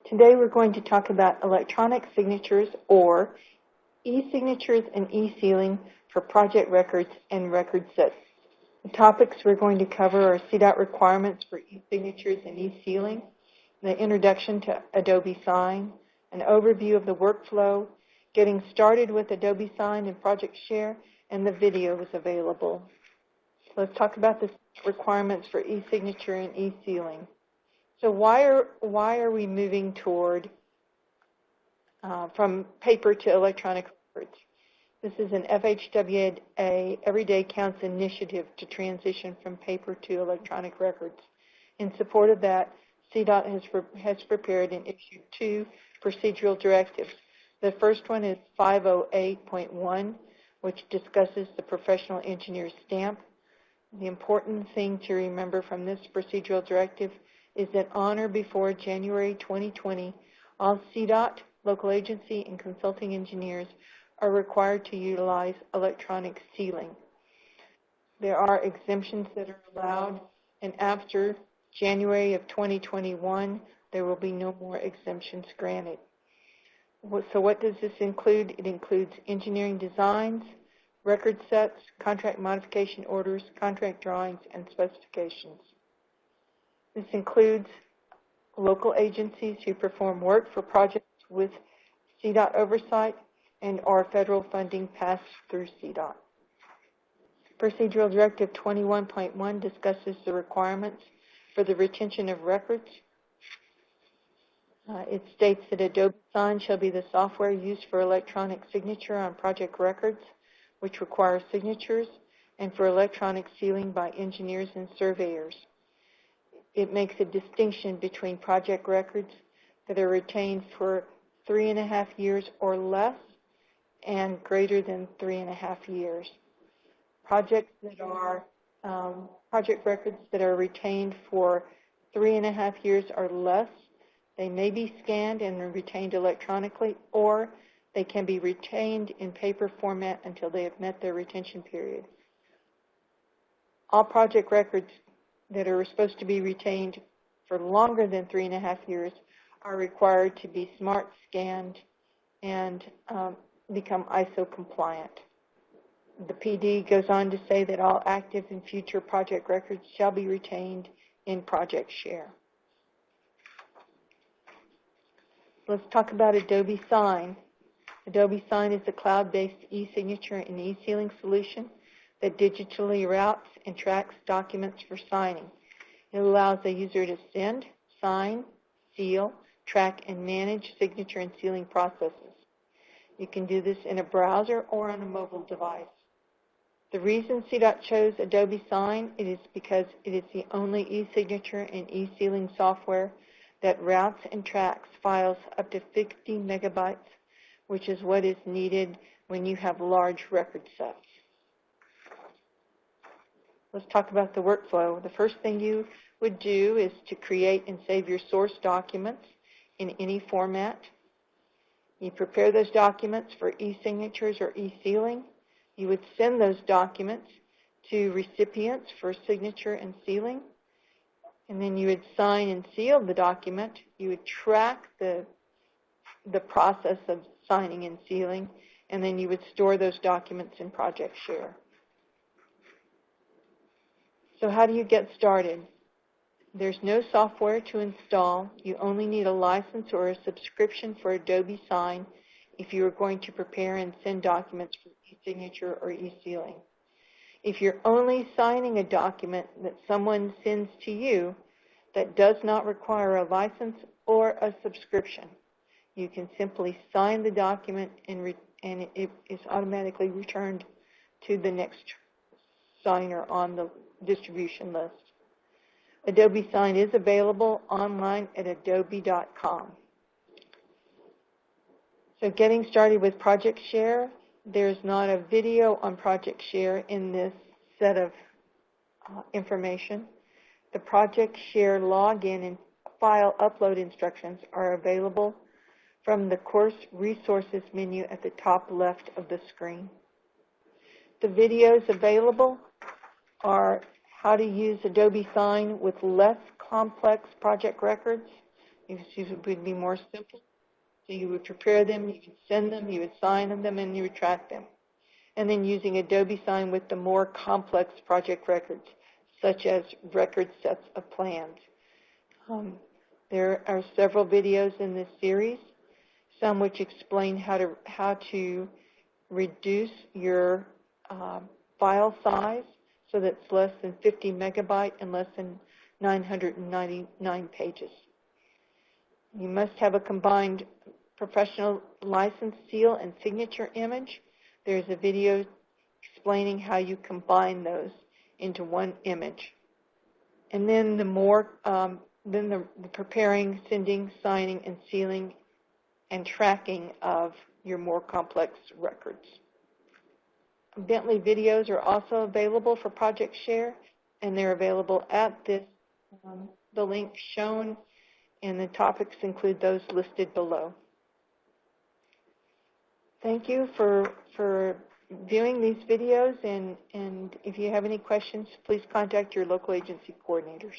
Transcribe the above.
Today we're going to talk about electronic signatures or e-signatures and e-sealing for project records and record sets. The topics we're going to cover are CDOT requirements for e-signatures and e-sealing, the introduction to Adobe Sign, an overview of the workflow, getting started with Adobe Sign and Project Share, and the video is available. Let's talk about the requirements for e-signature and e-sealing. So why are we moving toward from paper to electronic records? This is an FHWA Everyday Counts initiative to transition from paper to electronic records. In support of that, CDOT has prepared and issued 2 procedural directives. The first one is 508.1, which discusses the professional engineer's stamp. The important thing to remember from this procedural directive is that on or before January 2020, all CDOT, local agency, and consulting engineers are required to utilize electronic sealing. There are exemptions that are allowed, and after January of 2021, there will be no more exemptions granted. So what does this include? It includes engineering designs, record sets, contract modification orders, contract drawings, and specifications. This includes local agencies who perform work for projects with CDOT oversight and or federal funding passed through CDOT. Procedural Directive 21.1 discusses the requirements for the retention of records. It states that Adobe Sign shall be the software used for electronic signature on project records, which require signatures, and for electronic sealing by engineers and surveyors. It makes a distinction between project records that are retained for 3.5 years or less and greater than 3.5 years. Project records that are retained for 3.5 years or less, they may be scanned and retained electronically, or they can be retained in paper format until they have met their retention period. All project records that are supposed to be retained for longer than 3.5 years are required to be smart scanned and become ISO compliant. The PD goes on to say that all active and future project records shall be retained in Project Share. Let's talk about Adobe Sign. Adobe Sign is a cloud-based e-signature and e-sealing solution that digitally routes and tracks documents for signing. It allows the user to send, sign, seal, track, and manage signature and sealing processes. You can do this in a browser or on a mobile device. The reason CDOT chose Adobe Sign is because it is the only e-signature and e-sealing software that routes and tracks files up to 50 megabytes, which is what is needed when you have large record sets. Let's talk about the workflow. The first thing you would do is to create and save your source documents in any format. You prepare those documents for e-signatures or e-sealing. You would send those documents to recipients for signature and sealing. And then you would sign and seal the document. You would track the process of signing and sealing, and then you would store those documents in Project Share. So how do you get started? There's no software to install. You only need a license or a subscription for Adobe Sign if you are going to prepare and send documents for e-signature or e-sealing. If you're only signing a document that someone sends to you that does not require a license or a subscription, you can simply sign the document and it is automatically returned to the next signer on the distribution list. Adobe Sign is available online at adobe.com. So getting started with Project Share, there's not a video on Project Share in this set of information. The Project Share login and file upload instructions are available from the Course Resources menu at the top left of the screen. The videos available are how to use Adobe Sign with less complex project records, These would be more simple. So you would prepare them, you would send them, you would sign them, and you would track them. And then using Adobe Sign with the more complex project records, such as record sets of plans. There are several videos in this series, some which explain how to reduce your file size so that it's less than 50 megabyte and less than 999 pages. You must have a combined professional license, seal, and signature image. There's a video explaining how you combine those into one image. And then the preparing, sending, signing, and sealing, and tracking of your more complex records. Bentley videos are also available for Project Share, and they're available at the link shown, and the topics include those listed below. Thank you for viewing these videos, and if you have any questions, please contact your local agency coordinators.